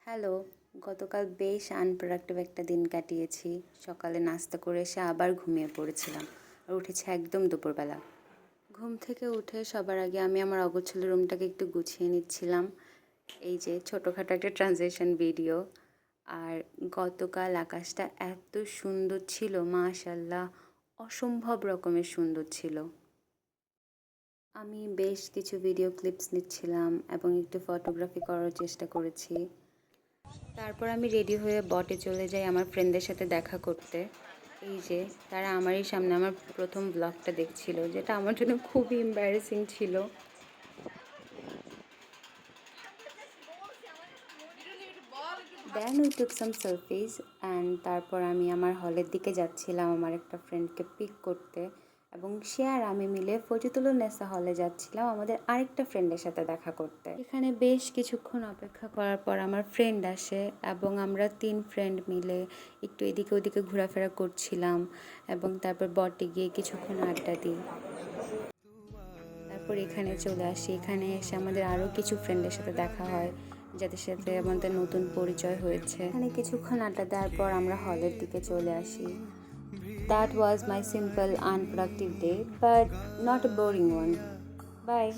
Hello, গতকাল বেশ unproductive একটা দিন কাটিয়েছি। সকালে নাস্তা করে এসে আবার ঘুমিয়ে পড়েছিলাম আর উঠেছি একদম দুপুরবেলা। ঘুম থেকে উঠে সবার আগে আমি আমার অগোছালো রুমটাকে একটু গুছিয়ে নিচ্ছিলাম। এই যে ছোটোখাটো একটা ট্রানজিশন ভিডিও। আর গতকাল আকাশটা এত সুন্দর ছিল, মাশাআল্লাহ, অসম্ভব রকমের সুন্দর ছিল। আমি বেশ কিছু ভিডিও ক্লিপস নিচ্ছিলাম এবং একটু ফটোগ্রাফি করার চেষ্টা করেছি। তারপর আমি রেডি হয়ে বটে চলে যাই আমার ফ্রেন্ডদের সাথে দেখা করতে। এই যে তারা আমারই সামনে আমার প্রথম ব্লগটা দেখছিল, যেটা আমার জন্য খুবই এম্বারেসিং ছিল। Then we took some selfies and তারপর আমি আমার হলের দিকে যাচ্ছিলাম আমার একটা ফ্রেন্ডকে পিক করতে, এবং সে আর আমি মিলে ফজিলুন্নেসা হলে যাচ্ছিলাম আমাদের আরেকটা ফ্রেন্ডের সাথে দেখা করতে। এখানে বেশ কিছুক্ষণ অপেক্ষা করার পর আমার ফ্রেন্ড আসে এবং আমরা 3 ফ্রেন্ড মিলে একটু এদিকে ওদিকে ঘোরাফেরা করছিলাম এবং তারপর বটে গিয়ে কিছুক্ষণ আড্ডা দিই। তারপর এখানে চলে আসি। এখানে এসে আমাদের আরও কিছু ফ্রেন্ডের সাথে দেখা হয়, যাদের সাথে আমাদের নতুন পরিচয় হয়েছে। এখানে কিছুক্ষণ আড্ডা দেওয়ার পর আমরা হলের দিকে চলে আসি। That was my simple unproductive day, but not a boring one. Bye.